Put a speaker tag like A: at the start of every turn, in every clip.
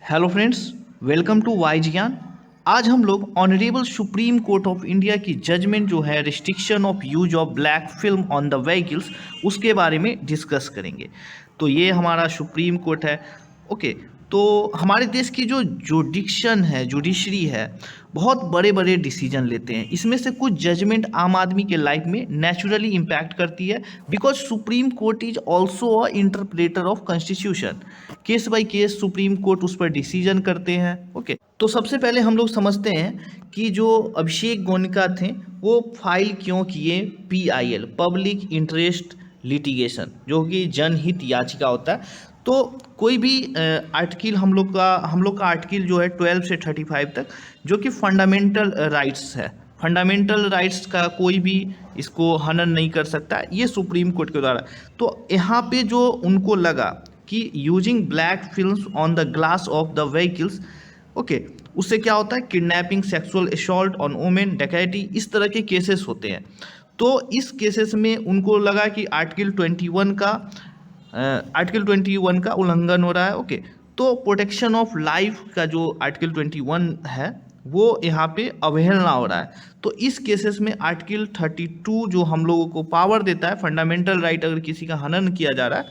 A: Hello friends, welcome to Y Gyan. आज हम लोग honourable Supreme Court of India की जजमेंट जो है restriction of use of black film on the vehicles उसके बारे में डिस्कस करेंगे। तो ये हमारा सुप्रीम कोर्ट है। ओके, तो हमारे देश की जो जुडिक्शन है, जुडिशरी है, बहुत बड़े बड़े डिसीजन लेते हैं। इसमें से कुछ जजमेंट आम आदमी के लाइफ में नेचुरली इम्पैक्ट करती है, because supreme court is also a interpreter of constitution. Case by case supreme court उस पर डिसीजन करते हैं। ओके, तो सबसे पहले हम लोग समझते हैं कि जो अभिषेक गोयनका थे वो फाइल क्यों किए PIL, पब्लिक इंटरेस्ट लिटिगेशन, जो कि जनहित याचिका होता है। तो कोई भी आर्टिकल हम लोग का आर्टिकल जो है 12 से 35 तक, जो कि फंडामेंटल राइट्स है, फंडामेंटल राइट्स का कोई भी इसको हनन नहीं कर सकता, ये सुप्रीम कोर्ट के द्वारा। तो यहाँ पे जो उनको लगा कि using black films on the glass of the vehicles, okay, उससे क्या होता है, kidnapping, sexual assault on women, डकैती, इस तरह के केसेस होते हैं। तो इस केसेस में उनको लगा कि आर्टिकल 21 का उल्लंघन हो रहा है। ओके, तो प्रोटेक्शन ऑफ लाइफ का जो आर्टिकल 21 है वो यहाँ पे अवहेलना हो रहा है। तो इस केसेस में आर्टिकल 32 जो हम लोगों को पावर देता है, फंडामेंटल राइट अगर किसी का हनन किया जा रहा है,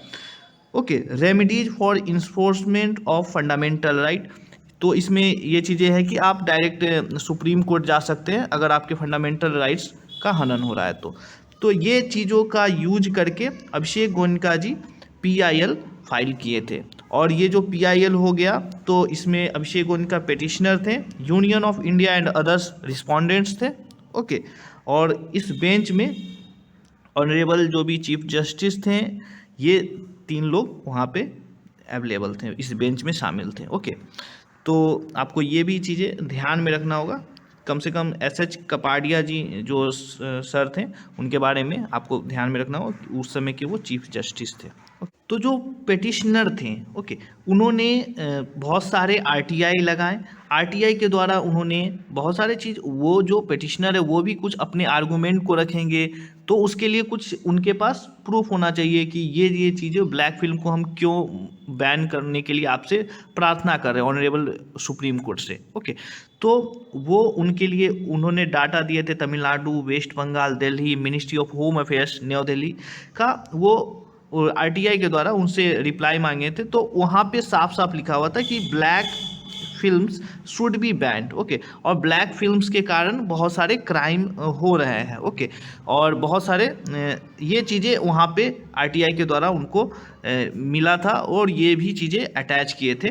A: okay, remedies for enforcement of fundamental right. तो इसमें ये चीज़ें हैं कि आप डायरेक्ट सुप्रीम कोर्ट जा सकते हैं अगर आपके फंडामेंटल राइट्स का हनन हो रहा है। तो ये चीज़ों का यूज करके अभिषेक गोयनका जी PIL फाइल किए थे। और ये जो PIL हो गया, तो इसमें अभिषेक गोयनका पेटिशनर थे, union of India and others respondents थे। ओके, और इस बेंच में ऑनरेबल जो भी चीफ जस्टिस थे, ये 3 लोग वहाँ पे अवेलेबल थे, इस बेंच में शामिल थे। ओके, तो आपको ये भी चीज़ें ध्यान में रखना होगा। कम से कम SH कपाडिया जी जो सर थे, उनके बारे में आपको ध्यान में रखना होगा कि उस समय के वो चीफ जस्टिस थे। तो जो पेटिशनर थे, ओके, उन्होंने बहुत सारे RTI लगाए। RTI के द्वारा उन्होंने बहुत सारे चीज़, वो जो पेटिशनर है वो भी कुछ अपने आर्गूमेंट को रखेंगे, तो उसके लिए कुछ उनके पास प्रूफ होना चाहिए कि ये चीज़ें, ब्लैक फिल्म को हम क्यों बैन करने के लिए आपसे प्रार्थना कर रहे हैं ऑनरेबल सुप्रीम कोर्ट से। ओके, तो वो उनके लिए उन्होंने डाटा दिए थे, Tamil Nadu, West Bengal, Delhi, Ministry of Home Affairs New Delhi का, वो RTI के द्वारा उनसे रिप्लाई मांगे थे। तो वहाँ पे साफ साफ लिखा हुआ था कि black films should be band. Okay, और ब्लैक फिल्म्स के कारण बहुत सारे क्राइम हो रहे हैं। ओके, और बहुत सारे ये चीज़ें वहाँ पे RTI के द्वारा उनको मिला था, और ये भी चीज़ें अटैच किए थे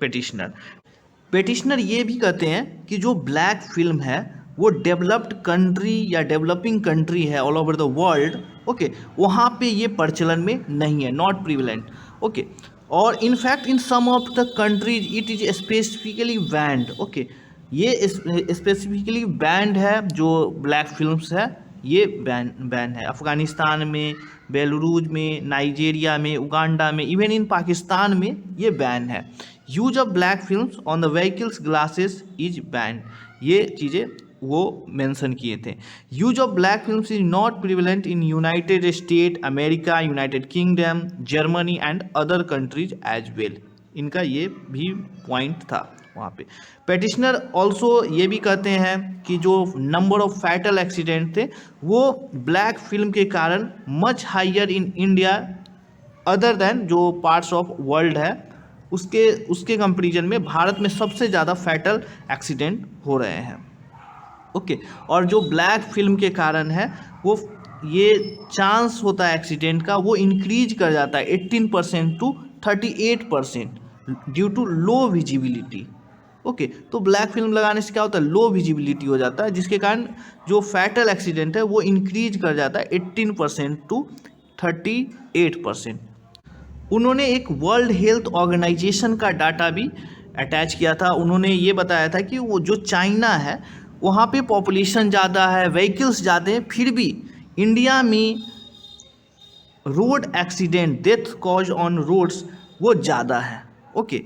A: पेटिशनर ये भी कहते हैं कि जो ब्लैक फिल्म है वो डेवलप्ड कंट्री या डेवलपिंग कंट्री है all over the world, okay, वहाँ पे ये प्रचलन में नहीं है, नॉट प्रिविलेंट। ओके, और in fact in some of the countries it is specifically banned. Okay, ये स्पेसिफिकली बैंड है, जो ब्लैक फिल्म्स है ये बैन है अफ़गानिस्तान में, बेलारूस में, नाइजीरिया में, उगांडा में, इवन इन पाकिस्तान में ये बैन है। Use of black films on the vehicles glasses is ban, ये चीज़ें वो मेंशन किए थे। Use of black films is not prevalent in United State America, United Kingdom, Germany and other countries as well, इनका ये भी point था वहाँ पे। पेटिशनर ऑल्सो ये भी कहते हैं कि जो नंबर ऑफ फैटल एक्सीडेंट थे वो ब्लैक फिल्म के कारण much higher in India other than जो पार्ट्स ऑफ वर्ल्ड है, उसके कंपेरिजन में भारत में सबसे ज़्यादा फैटल एक्सीडेंट हो रहे हैं। ओके, और जो ब्लैक फिल्म के कारण है वो ये चांस होता है एक्सीडेंट का, वो इंक्रीज कर जाता है 18% to 38% due to low visibility. Okay, तो ब्लैक फिल्म लगाने से क्या होता है, लो विजिबिलिटी हो जाता है, जिसके कारण जो फैटल एक्सीडेंट है वो इंक्रीज कर जाता है 18% टू 38%। उन्होंने एक वर्ल्ड हेल्थ ऑर्गेनाइजेशन का डाटा भी अटैच किया था। उन्होंने ये बताया था कि वो जो चाइना है वहाँ पे पॉपुलेशन ज़्यादा है, व्हीकल्स ज़्यादा हैं, फिर भी इंडिया में road accident, death cause on roads वो ज़्यादा है। ओके,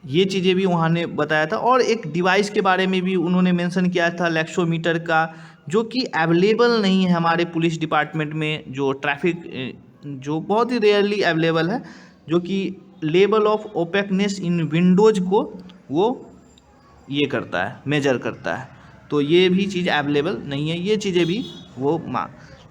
A: ये चीज़ें भी वहाँ ने बताया था। और एक डिवाइस के बारे में भी उन्होंने मेंशन किया था, लैक्सोमीटर का, जो कि अवेलेबल नहीं है हमारे पुलिस डिपार्टमेंट में, जो ट्रैफिक जो बहुत ही रेयरली अवेलेबल है, जो कि लेवल ऑफ ओपेकनेस इन विंडोज को वो ये करता है, मेजर करता है। तो ये भी चीज़ अवेलेबल नहीं है, ये चीज़ें भी वो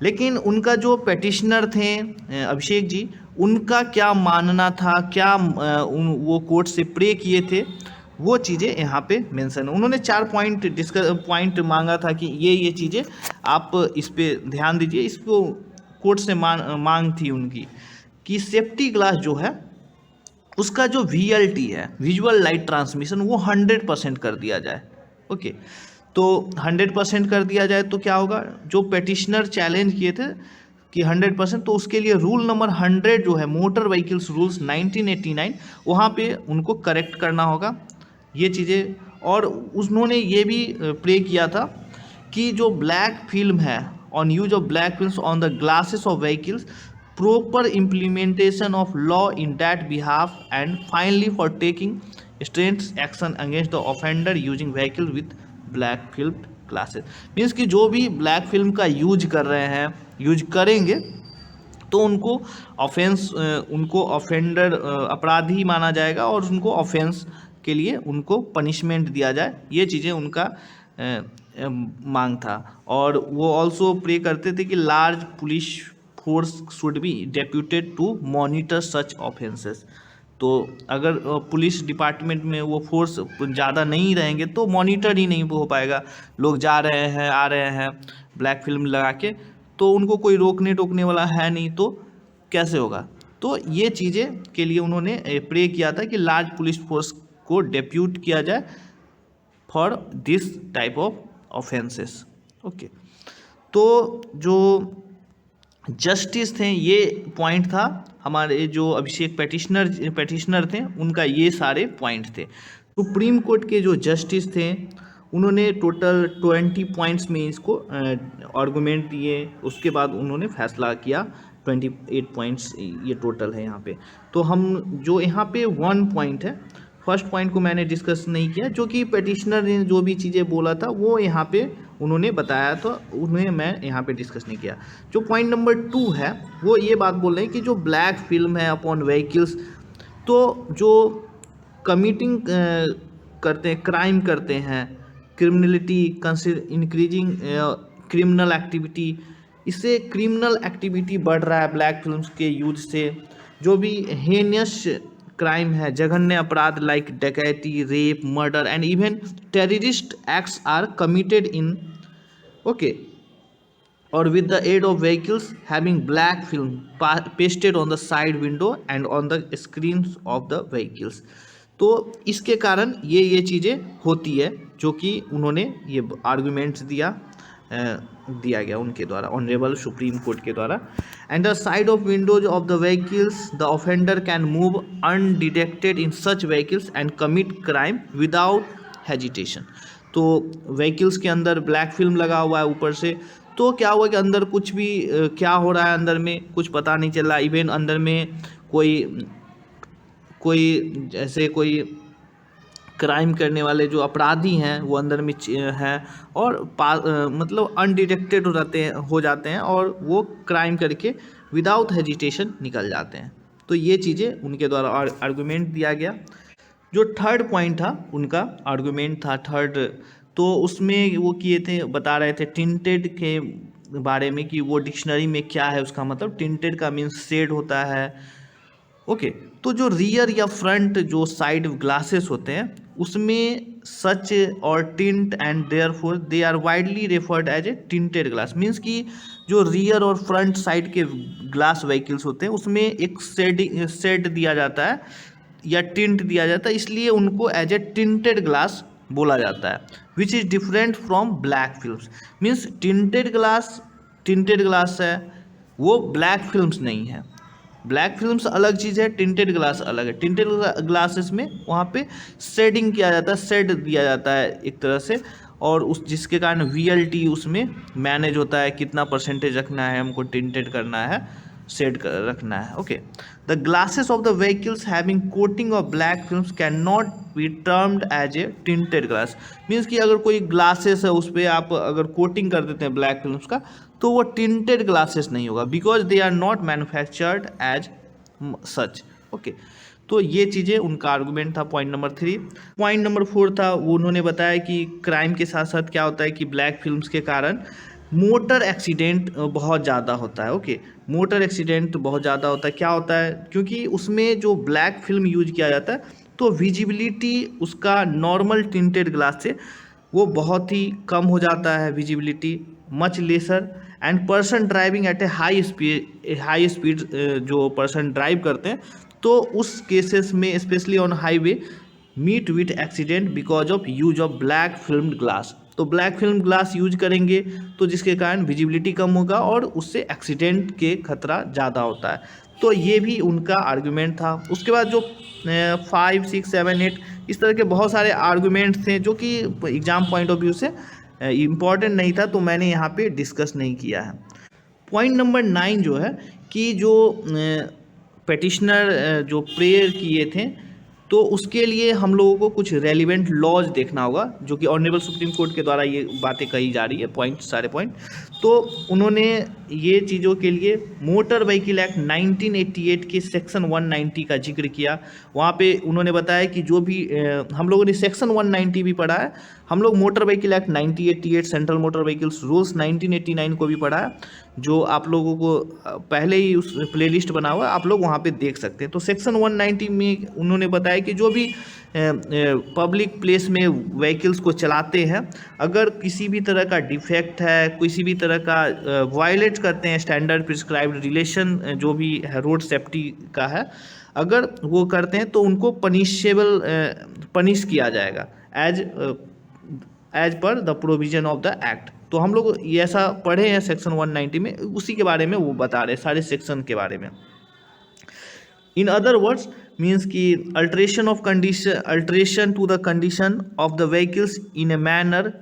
A: लेकिन उनका जो पेटिशनर थे अभिषेक जी, उनका क्या मानना था, क्या वो कोर्ट से प्रे किए थे, वो चीज़ें यहाँ पे मेंशन है। उन्होंने 4 पॉइंट मांगा था कि ये चीज़ें आप इस पे ध्यान दीजिए। इसको कोर्ट से मांग थी उनकी कि सेफ्टी ग्लास जो है उसका जो VLT है, विजुअल लाइट ट्रांसमिशन, वो 100% कर दिया जाए। ओके, तो 100% कर दिया जाए तो क्या होगा, जो पेटिशनर चैलेंज किए थे कि 100%, तो उसके लिए रूल नंबर 100 जो है मोटर व्हीकल्स रूल्स 1989, वहाँ पे उनको करेक्ट करना होगा ये चीज़ें। और उन्होंने ये भी प्रे किया था कि जो ब्लैक फिल्म है, on use of black films on the glasses of vehicles, proper implementation of law in that behalf, and finally for taking stringent action against the offender using vehicle with black film glasses। Means कि जो भी black film का use कर रहे हैं, use करेंगे, तो उनको ऑफेंस, उनको ऑफेंडर, अपराधी माना जाएगा और उनको ऑफेंस के लिए उनको पनिशमेंट दिया जाए। ये चीज़ें उनका मांग था। और वो ऑल्सो प्रे करते थे कि large police force should be deputed to monitor such offences. तो अगर पुलिस डिपार्टमेंट में वो फोर्स ज़्यादा नहीं रहेंगे तो मॉनिटर ही नहीं हो पाएगा। लोग जा रहे हैं, आ रहे हैं ब्लैक फिल्म लगा के, तो उनको कोई रोकने टोकने वाला है नहीं, तो कैसे होगा। तो ये चीज़ें के लिए उन्होंने प्रे किया था कि लार्ज पुलिस फोर्स को डेप्यूट किया जाए for this type of offences. Okay, तो जो जस्टिस थे, ये पॉइंट था हमारे जो अभिषेक पेटिशनर थे, उनका ये सारे पॉइंट थे। सुप्रीम कोर्ट के जो जस्टिस थे उन्होंने टोटल 20 पॉइंट्स में इसको आर्गूमेंट दिए, उसके बाद उन्होंने फैसला किया। 28 पॉइंट्स ये टोटल है यहाँ पे। तो हम जो यहाँ पे 1 पॉइंट है, फर्स्ट पॉइंट को मैंने डिस्कस नहीं किया, जो कि पेटिशनर ने जो भी चीज़ें बोला था वो यहाँ पे उन्होंने बताया, तो उन्हें मैं यहाँ पे डिस्कस नहीं किया। जो पॉइंट नंबर 2 है वो ये बात बोल रहे हैं कि जो ब्लैक फिल्म है अपॉन व्हीकल्स, तो जो कमिटिंग करते हैं, क्राइम करते हैं, क्रिमिनलिटी इंक्रीजिंग क्रिमिनल एक्टिविटी, इससे क्रिमिनल एक्टिविटी बढ़ रहा है ब्लैक फिल्म्स के यूज से। जो भी हेनियस क्राइम है, जघन्य अपराध लाइक डकैती, rape, murder and even terrorist acts are committed in okay और with the aid of vehicles having black film pasted on the side window and on the screens of the vehicles। तो इसके कारण ये चीज़ें होती है, जो कि उन्होंने ये आर्गूमेंट्स दिया गया उनके द्वारा, ऑनरेबल सुप्रीम कोर्ट के द्वारा। And the side of Windows of the vehicles the offender can move undetected in such vehicles and commit crime without hesitation. तो व्हीकल्स के अंदर ब्लैक फिल्म लगा हुआ है ऊपर से, तो क्या हुआ कि अंदर कुछ भी क्या हो रहा है, अंदर में कुछ पता नहीं चल रहा। इवन अंदर में कोई जैसे कोई क्राइम करने वाले जो अपराधी हैं वो अंदर में हैं और मतलब अनडिटेक्टेड हो जाते हैं और वो क्राइम करके विदाउट हेजिटेशन निकल जाते हैं। तो ये चीज़ें उनके द्वारा आर्गूमेंट दिया गया। जो थर्ड पॉइंट था उनका आर्गूमेंट था थर्ड, तो उसमें वो किए थे, बता रहे थे टिंटेड के बारे में कि वो डिक्शनरी में क्या है उसका मतलब। टिंटेड का मीन्स शेड होता है। ओके, तो जो रियर या फ्रंट जो साइड ग्लासेस होते हैं उसमें सच और tint and therefore they are widely referred as a tinted glass. Means कि जो रियर और फ्रंट साइड के ग्लास व्हीकल्स होते हैं उसमें एक शेड दिया जाता है या टिंट दिया जाता है, इसलिए उनको एज ए टिंटेड ग्लास बोला जाता है, which is different from black films. Means tinted glass है, वो ब्लैक फिल्म्स नहीं है। ब्लैक फिल्म्स अलग चीज़ है, टिंटेड ग्लास अलग है। टिंटेड ग्लासेस में वहाँ पे शेडिंग किया जाता है, शेड दिया जाता है एक तरह से, और उस जिसके कारण VLT उसमें मैनेज होता है, कितना परसेंटेज रखना है, हमको टिंटेड करना है, शेड रखना है। Okay, the glasses of the vehicles having coating of black films can not be termed as a tinted glass. Means कि अगर कोई ग्लासेस है उस पर आप अगर कोटिंग कर देते हैं ब्लैक फिल्म्स का, तो वो टिंटेड ग्लासेस नहीं होगा, because they are not manufactured as such. Okay, तो ये चीज़ें उनका आर्गूमेंट था पॉइंट नंबर 3। पॉइंट नंबर 4 था, वो उन्होंने बताया कि क्राइम के साथ साथ क्या होता है कि ब्लैक फिल्म्स के कारण मोटर एक्सीडेंट बहुत ज़्यादा होता है। ओके, मोटर एक्सीडेंट बहुत ज़्यादा होता है। क्या होता है, क्योंकि उसमें जो ब्लैक फिल्म यूज किया जाता है तो विजिबिलिटी उसका नॉर्मल टिंटेड ग्लास से वो बहुत ही कम हो जाता है, visibility much lesser, and person driving at a high speed जो पर्सन ड्राइव करते हैं तो उस केसेस में specially on highway meet with accident because of use of black film glass. तो ब्लैक फिल्म ग्लास यूज करेंगे तो जिसके कारण विजिबिलिटी कम होगा और उससे एक्सीडेंट के खतरा ज़्यादा होता है। तो ये भी उनका आर्गुमेंट था। उसके बाद जो 5, 6, 7, 8 इस तरह के बहुत सारे आर्गुमेंट्स थे जो कि एग्ज़ाम पॉइंट ऑफ व्यू से इम्पॉर्टेंट नहीं था, तो मैंने यहाँ पे डिस्कस नहीं किया है। पॉइंट नंबर 9 जो है कि जो पेटिशनर जो प्रेयर किए थे तो उसके लिए हम लोगों को कुछ रेलिवेंट लॉज देखना होगा, जो कि ऑनरेबल सुप्रीम कोर्ट के द्वारा ये बातें कही जा रही है, पॉइंट सारे पॉइंट। तो उन्होंने ये चीज़ों के लिए मोटर व्हीकल एक्ट 1988 के सेक्शन 190 का जिक्र किया। वहाँ पे उन्होंने बताया कि जो भी हम लोगों ने सेक्शन 190 भी पढ़ा है, हम लोग motor vehicle act 1988 central motor vehicles rules 1989 को भी पढ़ा है, जो आप लोगों को पहले ही उस प्लेलिस्ट बना हुआ है, आप लोग वहाँ पे देख सकते हैं। तो सेक्शन 190 में उन्होंने बताया कि जो भी पब्लिक प्लेस में व्हीकल्स को चलाते हैं, अगर किसी भी तरह का डिफेक्ट है, किसी भी तरह का वायलेट करते हैं स्टैंडर्ड प्रिस्क्राइब्ड रिलेशन जो भी है रोड सेफ्टी का है, अगर वो करते हैं तो उनको पनिश किया जाएगा as per the provision of the act. तो हम लोग ये ऐसा पढ़े हैं सेक्शन 190 में, उसी के बारे में वो बता रहे हैं, सारे सेक्शन के बारे में। इन अदर वर्ड्स मीन्स कि alteration to the condition of the vehicles in a manner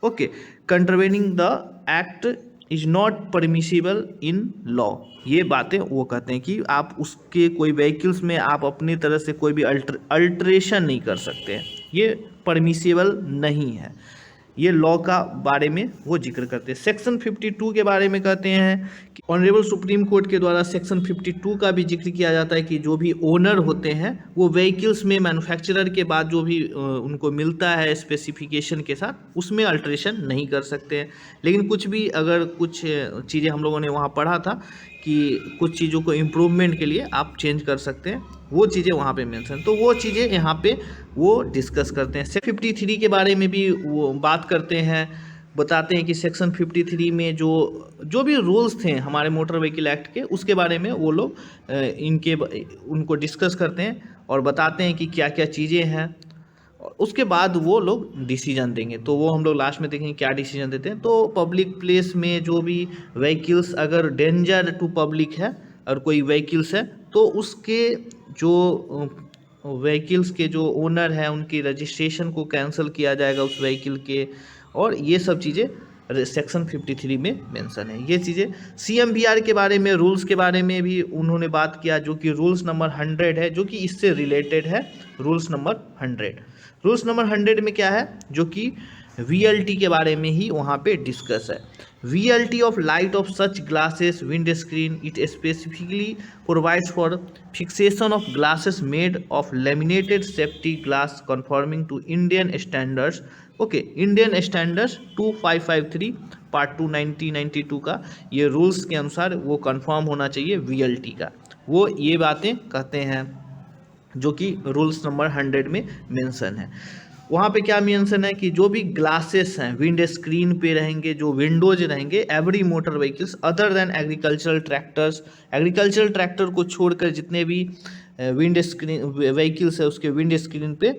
A: okay contravening the act is not permissible in law. ये बातें वो कहते हैं कि आप उसके कोई व्हीकल्स में आप अपनी तरह से कोई भी अल्ट्रेशन नहीं कर सकते हैं, ये परमिसिबल नहीं है। ये लॉ का बारे में वो जिक्र करते हैं। सेक्शन 52 के बारे में कहते हैं कि ऑनरेबल सुप्रीम कोर्ट के द्वारा सेक्शन 52 का भी जिक्र किया जाता है कि जो भी ओनर होते हैं वो व्हीकल्स में मैन्युफैक्चरर के बाद जो भी उनको मिलता है स्पेसिफिकेशन के साथ, उसमें अल्ट्रेशन नहीं कर सकते हैं। लेकिन कुछ भी अगर कुछ चीज़ें हम लोगों ने वहाँ पढ़ा था कि कुछ चीज़ों को इम्प्रूवमेंट के लिए आप चेंज कर सकते हैं, वो चीज़ें वहाँ पे मेंशन, तो वो चीज़ें यहाँ पे वो डिस्कस करते हैं। सेक्शन 53 के बारे में भी वो बात करते हैं, बताते हैं कि सेक्शन 53 में जो भी रूल्स थे हमारे मोटर व्हीकल एक्ट के, उसके बारे में वो लोग उनको डिस्कस करते हैं और बताते हैं कि क्या क्या चीज़ें हैं, और उसके बाद वो लोग डिसीजन देंगे। तो वो हम लोग लास्ट में देखेंगे क्या डिसीजन देते हैं। तो पब्लिक प्लेस में जो भी व्हीकल्स अगर डेंजर टू पब्लिक है और कोई व्हीकल्स है तो उसके जो व्हीकल्स के जो ओनर हैं उनकी रजिस्ट्रेशन को कैंसिल किया जाएगा उस व्हीकल के, और ये सब चीज़ें सेक्शन 53 में मेंशन है। ये चीज़ें CMVR के बारे में, रूल्स के बारे में भी उन्होंने बात किया, जो कि रूल्स नंबर 100 है, जो कि इससे रिलेटेड है। रूल्स नंबर 100 में क्या है, जो कि VLT के बारे में ही वहाँ पे डिस्कस है। VLT of light of such glasses windscreen, it specifically provides for fixation of glasses made of laminated safety glass conforming to Indian standards। Okay, Indian standards 2553 part 2 1992 का ये रूल्स के अनुसार वो कंफर्म होना चाहिए VLT का, वो ये बातें कहते हैं जो कि रूल्स नंबर 100 में मेंशन है। वहाँ पे क्या मेंशन है कि जो भी ग्लासेस हैं विंड स्क्रीन पे रहेंगे, जो विंडोज रहेंगे, every motor vehicles other than agricultural tractors, agricultural tractor को छोड़कर जितने भी विंड स्क्रीन व्हीकल्स है उसके विंड स्क्रीन पे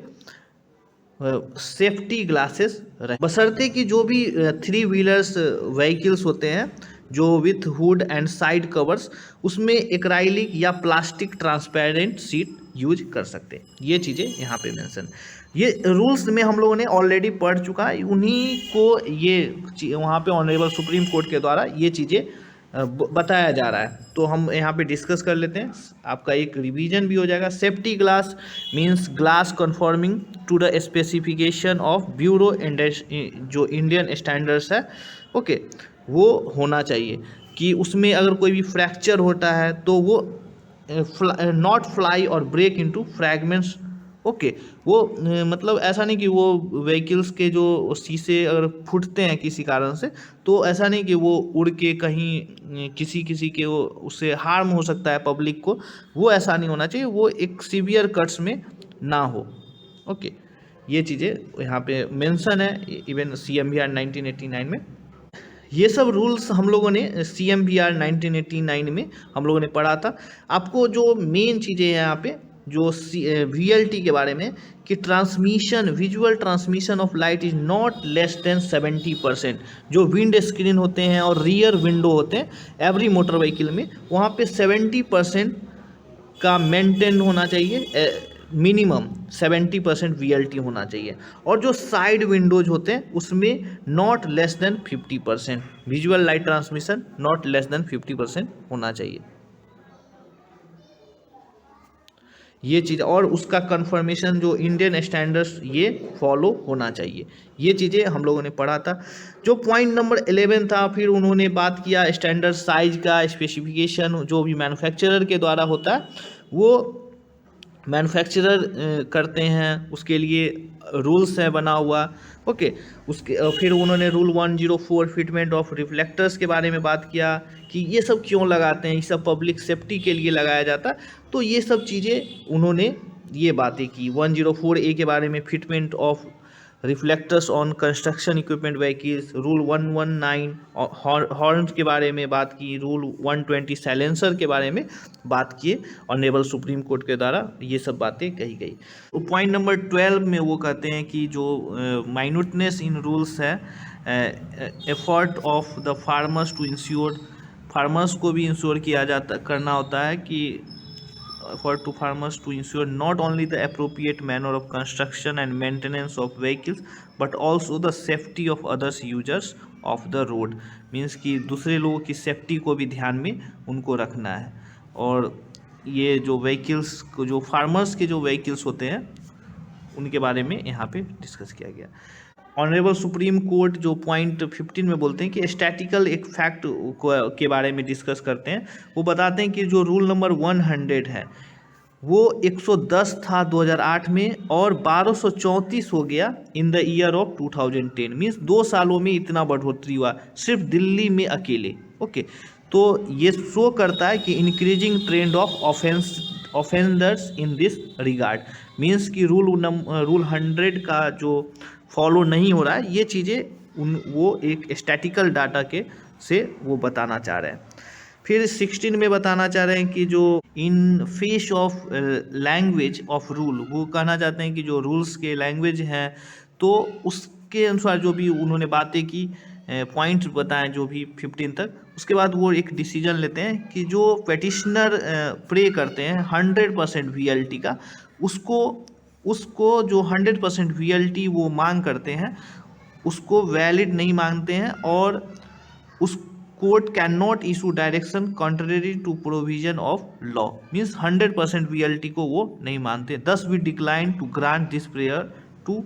A: सेफ्टी ग्लासेस रहे, बशर्ते कि जो भी 3 व्हीलर्स व्हीकल्स होते हैं जो with hood and side covers, उसमें एक्राइलिक या प्लास्टिक ट्रांसपेरेंट सीट यूज कर सकते हैं। ये चीज़ें यहाँ पे मेंशन, ये रूल्स में हम लोगों ने ऑलरेडी पढ़ चुका है, उन्हीं को ये वहाँ पे ऑनरेबल सुप्रीम कोर्ट के द्वारा ये चीज़ें बताया जा रहा है। तो हम यहाँ पे डिस्कस कर लेते हैं, आपका एक रिवीजन भी हो जाएगा। Safety glass means glass conforming to the specification of bureau जो इंडियन स्टैंडर्ड्स है, ओके, वो होना चाहिए कि उसमें अगर कोई भी फ्रैक्चर होता है तो वो नॉट फ्लाई और ब्रेक इनटू फ्रैगमेंट्स। ओके, वो मतलब ऐसा नहीं कि वो व्हीकल्स के जो शीशे अगर फूटते हैं किसी कारण से, तो ऐसा नहीं कि वो उड़ के कहीं किसी किसी के वो उससे हार्म हो सकता है पब्लिक को, वो ऐसा नहीं होना चाहिए, वो एक सीवियर कट्स में ना हो। ओके, ये चीज़ें यहाँ पे मेंशन है इवन CMVR 1989 में। ये सब रूल्स हम लोगों ने CMVR 1989 में हम लोगों ने पढ़ा था। आपको जो मेन चीज़ें हैं यहाँ पे जो VLT के बारे में, कि transmission, visual transmission of light is not less than 70%। जो विंड स्क्रीन होते हैं और रियर विंडो होते हैं एवरी मोटर व्हीकल में, वहाँ पे 70% का मेंटेन होना चाहिए, मिनिमम 70% VLT होना चाहिए। और जो साइड विंडोज होते हैं उसमें not less than 50%, visual light transmission not less than 50% होना चाहिए। ये चीज़, और उसका कंफर्मेशन जो इंडियन स्टैंडर्ड्स ये फॉलो होना चाहिए। ये चीज़ें हम लोगों ने पढ़ा था। जो पॉइंट नंबर 11 था, फिर उन्होंने बात किया स्टैंडर्ड साइज का, स्पेसिफिकेशन जो भी मैन्युफैक्चरर के द्वारा होता है वो मैन्युफैक्चरर करते हैं, उसके लिए रूल्स है बना हुआ। ओके, उसके फिर उन्होंने रूल 104 फिटमेंट ऑफ रिफ्लेक्टर्स के बारे में बात किया कि ये सब क्यों लगाते हैं, ये सब पब्लिक सेफ्टी के लिए लगाया जाता है। तो ये सब चीज़ें उन्होंने ये बातें की। 104A के बारे में fitment of reflectors on construction equipment vehicles, rule 119 horn के बारे में बात की, रूल 120 साइलेंसर के बारे में बात किए ऑनरेबल सुप्रीम कोर्ट के द्वारा ये सब बातें कही गई। तो पॉइंट नंबर 12 में वो कहते हैं कि जो माइन्यूटनेस इन रूल्स है, effort of the farmers to ensure, farmers को भी इंश्योर किया जाता करना होता है कि for to farmers to ensure not only the appropriate manner of construction and maintenance of vehicles but also the safety of others users of the road। Means कि दूसरे लोगों की सेफ्टी को भी ध्यान में उनको रखना है। और ये जो व्हीकल्स को, जो फार्मर्स के जो व्हीकल्स होते हैं उनके बारे में यहाँ पे डिस्कस किया गया। ऑनरेबल सुप्रीम कोर्ट जो पॉइंट 15 में बोलते हैं कि स्टैटिकल एक फैक्ट के बारे में डिस्कस करते हैं। वो बताते हैं कि जो रूल नंबर 100 है वो 110 था 2008 में और 1234 हो गया in the year of 2010। Means 2 सालों में इतना बढ़ोतरी हुआ सिर्फ दिल्ली में अकेले। ओके, तो ये शो करता है कि increasing trend of offenders in this regard. Means कि रूल 100 का जो फॉलो नहीं हो रहा है, ये चीज़ें वो एक स्टैटिकल डाटा के से वो बताना चाह रहे हैं। फिर 16 में बताना चाह रहे हैं कि जो in face of language of rule, वो कहना चाहते हैं कि जो रूल्स के लैंग्वेज हैं तो उसके अनुसार जो भी उन्होंने बातें की, पॉइंट्स बताएं जो भी 15 तक, उसके बाद वो एक डिसीजन लेते हैं कि जो पेटिशनर प्रे करते हैं 100% VLT का, उसको जो 100% VLT वो मांग करते हैं उसको वैलिड नहीं मानते हैं, और उस court can not issue direction contrary to provision of law. Means 100% VLT को वो नहीं मानते। Thus we decline to grant this prayer to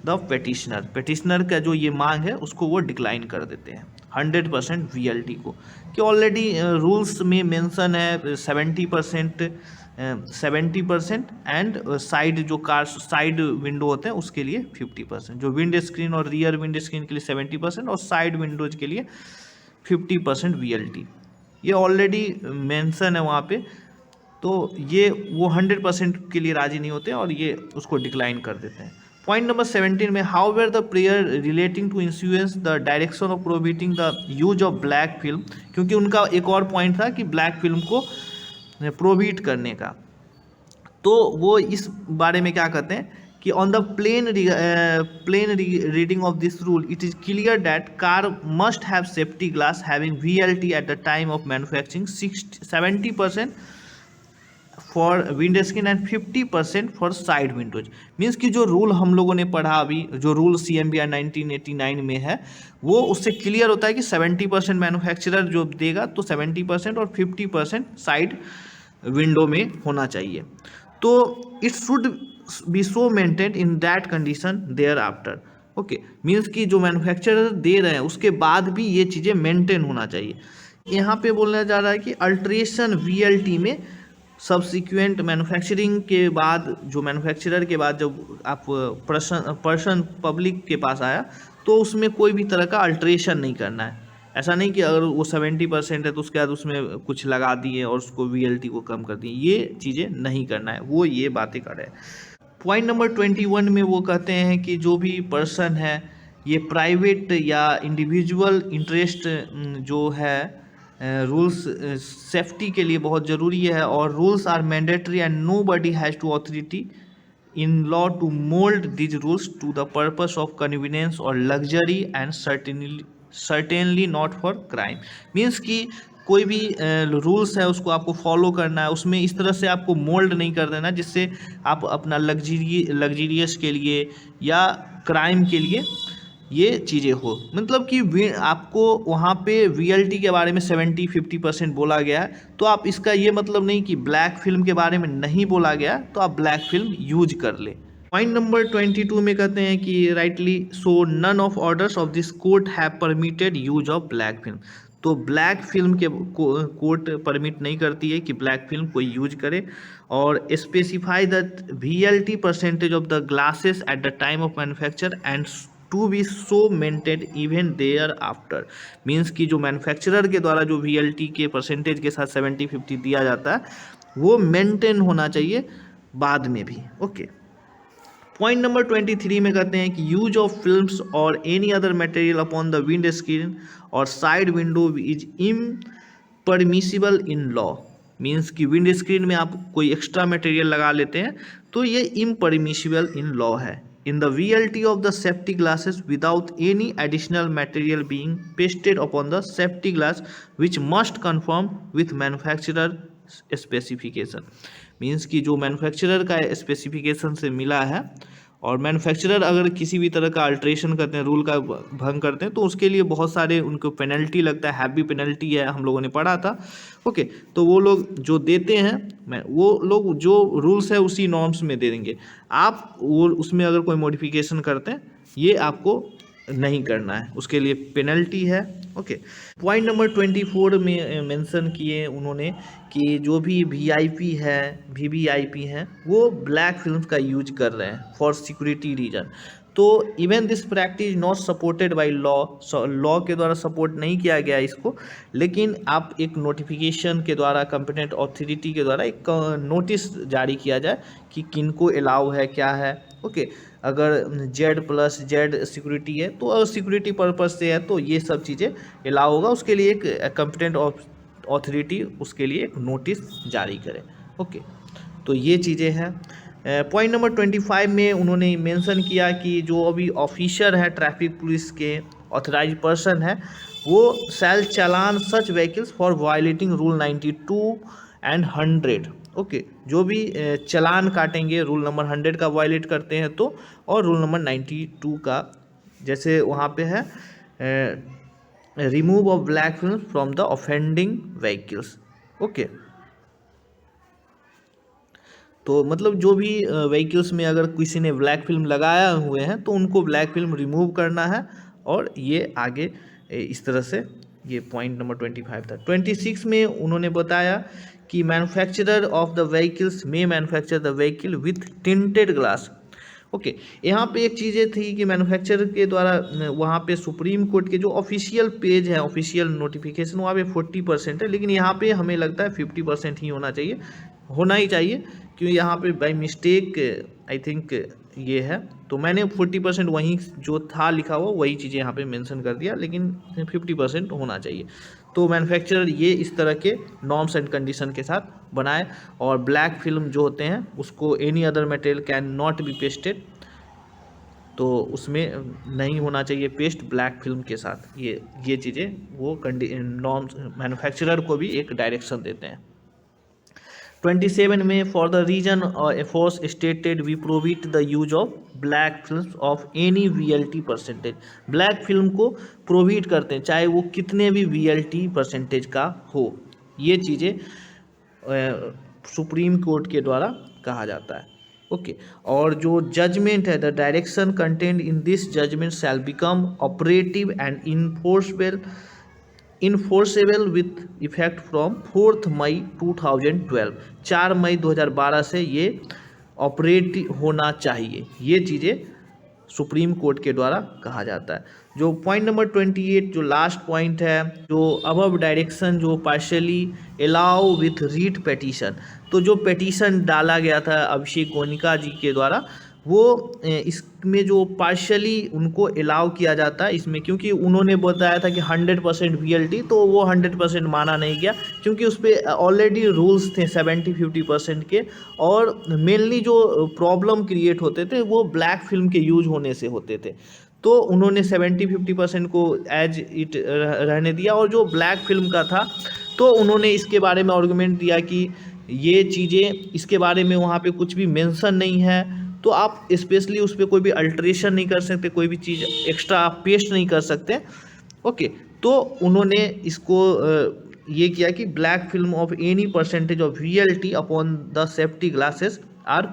A: the petitioner का जो ये मांग है उसको वो डिक्लाइन कर देते हैं 100% VLT को, कि ऑलरेडी रूल्स में मेंशन है 70% एंड साइड जो कार साइड विंडो होते हैं उसके लिए 50%, जो विंड स्क्रीन और रियर विंड स्क्रीन के लिए 70% और साइड विंडोज के लिए 50% VLT, ये ऑलरेडी मेंशन है वहाँ पे। तो ये वो 100% के लिए राजी नहीं होते और ये उसको डिक्लाइन कर देते हैं। पॉइंट नंबर 17 में however the prayer relating to insurance the direction of prohibiting the use of black film, क्योंकि उनका एक और पॉइंट था कि ब्लैक फिल्म को प्रोहिबिट करने का। तो वो इस बारे में क्या कहते हैं कि on the plain reading of this rule it is clear that car must have safety glass having VLT at the time of manufacturing 70% for wind screen and 50% for side windows. Means कि जो rule हम लोगों ने पढ़ा अभी, जो rule CMVR 1989 में है, वो उससे क्लियर होता है कि 70% मैन्युफैक्चरर जो देगा तो 70% और 50% साइड विंडो में होना चाहिए। तो it should be so maintain in that condition thereafter. Okay, means कि जो मैन्युफैक्चरर दे रहे हैं उसके बाद भी ये चीज़ें मेंटेन होना चाहिए। यहाँ पे बोलना जा रहा है कि अल्ट्रेशन VLT में सब्सिक्वेंट मैन्युफैक्चरिंग के बाद, जो मैन्युफैक्चरर के बाद जब आप पर्सन पब्लिक के पास आया तो उसमें कोई भी तरह का अल्ट्रेशन नहीं करना है। ऐसा नहीं कि अगर वो 70% है तो उसके बाद उसमें कुछ लगा दिए और उसको वीएलटी को कम कर दिए, ये चीज़ें नहीं करना है, वो ये बातें कर रहे हैं। पॉइंट नंबर 21 में वो कहते हैं कि जो भी पर्सन है ये प्राइवेट या इंडिविजुअल इंटरेस्ट जो है रूल्स सेफ्टी के लिए बहुत ज़रूरी है, और rules are mandatory and nobody has to authority in law to mould these rules to the purpose of convenience और luxury and certainly not for crime. Means कि कोई भी रूल्स है उसको आपको फॉलो करना है, उसमें इस तरह से आपको मोल्ड नहीं कर देना जिससे आप अपना लग्जीरियस के लिए या क्राइम के लिए ये चीज़ें हो। मतलब कि आपको वहाँ पे वीएलटी के बारे में 70-50% बोला गया है, तो आप इसका ये मतलब नहीं कि ब्लैक फिल्म के बारे में नहीं बोला गया तो आप ब्लैक फिल्म यूज कर ले। पॉइंट नंबर 22 में कहते हैं कि rightly so none of orders of this court have permitted use of black film. तो ब्लैक फिल्म के कोर्ट परमिट नहीं करती है कि ब्लैक फिल्म कोई यूज करे, और specify the VLT percentage of the glasses at the time of manufacture and to be so maintain even thereafter. Means कि जो मैन्युफैक्चरर के द्वारा जो वीएलटी के परसेंटेज के साथ 70-50 दिया जाता है वो मेंटेन होना चाहिए बाद में भी। ओके। पॉइंट नंबर 23 में कहते हैं कि यूज ऑफ फिल्म्स और any other material upon the windscreen और side window is impermissible in law. Means कि विंड स्क्रीन में आप कोई एक्स्ट्रा मटेरियल लगा लेते हैं तो ये इम्परमिसिबल इन लॉ है। In the VLT of the safety glasses without any additional material being pasted upon the safety glass which must conform with manufacturer specification। Means कि जो मैन्युफैक्चरर का स्पेसिफिकेशन से मिला है, और मैन्युफैक्चरर अगर किसी भी तरह का अल्ट्रेशन करते हैं, रूल का भंग करते हैं, तो उसके लिए बहुत सारे उनको पेनल्टी लगता है, हैवी पेनल्टी है, हम लोगों ने पढ़ा था। ओके, तो वो लोग जो देते हैं वो लोग जो रूल्स है उसी नॉर्म्स में दे देंगे। आप वो उसमें अगर कोई मॉडिफिकेशन करते हैं ये आपको नहीं करना है, उसके लिए पेनल्टी है। ओके। पॉइंट नंबर 24 में मेंशन किए उन्होंने कि जो भी वीआईपी है, वीवीआईपी हैं, वो ब्लैक फिल्म्स का यूज कर रहे हैं फॉर सिक्योरिटी रीजन। तो even this practice not supported by law के द्वारा सपोर्ट नहीं किया गया इसको, लेकिन आप एक नोटिफिकेशन के द्वारा कंपिटेंट अथॉरिटी के द्वारा एक नोटिस जारी किया जाए कि किनको अलाउ है, क्या है। ओके, अगर Z+Z सिक्योरिटी है तो सिक्योरिटी पर्पज़ से है तो ये सब चीज़ें अलाउ होगा, उसके लिए एक कंपिटेंट अथॉरिटी उसके लिए एक नोटिस जारी करे। ओके, तो ये चीज़ें हैं। पॉइंट नंबर 25 में उन्होंने मेंशन किया कि जो अभी ऑफिसर है ट्रैफिक पुलिस के ऑथराइज पर्सन है वो shall challan such vehicles for violating rule 92 and 100। Okay, जो भी चालान काटेंगे रूल नंबर 100 का वायलेट करते हैं तो, और रूल नंबर 92 का, जैसे वहाँ पे है remove of black film from the offending vehicles. Okay, तो मतलब जो भी व्हीकल्स में अगर किसी ने ब्लैक फिल्म लगाया हुए हैं तो उनको ब्लैक फिल्म रिमूव करना है, और ये आगे इस तरह से ये पॉइंट नंबर 25 था। 26 में उन्होंने बताया कि manufacturer of the vehicles may manufacture the vehicle with tinted glass. Okay, यहाँ पे एक चीज़ें थी कि मैन्युफैक्चरर के द्वारा वहाँ पे सुप्रीम कोर्ट के जो ऑफिशियल पेज है, ऑफिशियल नोटिफिकेशन, वहाँ पे 40% है, लेकिन यहाँ पे हमें लगता है 50% ही होना चाहिए, होना ही चाहिए, क्योंकि यहाँ पे बाय मिस्टेक आई थिंक ये है, तो मैंने 40% वहीं जो था लिखा हुआ वही चीज़ें यहाँ पे मेंशन कर दिया, लेकिन 50% होना चाहिए। तो मैन्युफैक्चरर ये इस तरह के नॉर्म्स एंड कंडीशन के साथ बनाए, और ब्लैक फिल्म जो होते हैं उसको any other material can not B pasted, तो उसमें नहीं होना चाहिए पेस्ट ब्लैक फिल्म के साथ। ये चीज़ें वो नॉर्म्स मैन्युफैक्चरर को भी एक डायरेक्शन देते हैं। 27 में for the reason afore stated we prohibit the use of black film of any VLT percentage. Black film को प्रोहिबिट करते हैं चाहे वो कितने भी वीएलटी परसेंटेज का हो, ये चीज़ें सुप्रीम कोर्ट के द्वारा कहा जाता है। ओके, और जो जजमेंट है the direction content in this judgment shall become operative and enforceable enforceable with effect from 4 मई 2012। 4 मई 2012 से ये ऑपरेट होना चाहिए, ये चीज़ें सुप्रीम कोर्ट के द्वारा कहा जाता है। जो पॉइंट नंबर 28 जो लास्ट पॉइंट है, जो अबव डायरेक्शन जो partially allow with writ petition, तो जो पेटिशन डाला गया था अभिषेक गोयनका जी के द्वारा, वो इसमें जो पार्शियली उनको अलाउ किया जाता है इसमें, क्योंकि उन्होंने बताया था कि 100% VLT, तो वो 100% माना नहीं गया क्योंकि उस पर ऑलरेडी रूल्स थे 70-50% के, और मेनली जो प्रॉब्लम क्रिएट होते थे वो ब्लैक फिल्म के यूज होने से होते थे। तो उन्होंने 70-50% को एज इट रहने दिया, और जो ब्लैक फिल्म का था तो उन्होंने इसके बारे में आर्गूमेंट दिया कि ये चीज़ें, इसके बारे में वहाँ पे कुछ भी मेंशन नहीं है, तो आप स्पेशली उस पर कोई भी अल्ट्रेशन नहीं कर सकते, कोई भी चीज़ एक्स्ट्रा आप पेस्ट नहीं कर सकते। ओके, तो उन्होंने इसको ये किया कि black film of any percentage of VLT upon the safety glasses are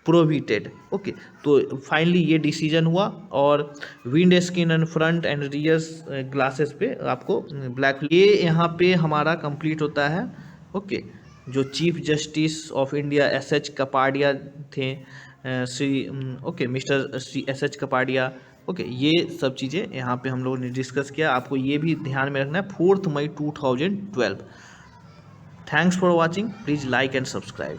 A: prohibited. Okay, तो फाइनली ये डिसीजन हुआ, और wind screen and front and rear glasses पे आपको ब्लैक, ये यहाँ पे हमारा कंप्लीट होता है। ओके, जो chief justice of India SH Kapadia थे, okay mister SH Kapadia. Okay, ये सब चीज़ें यहाँ पे हम लोगों ने डिस्कस किया। आपको ये भी ध्यान में रखना है 4 मई 2012। Thanks for watching, please like and subscribe.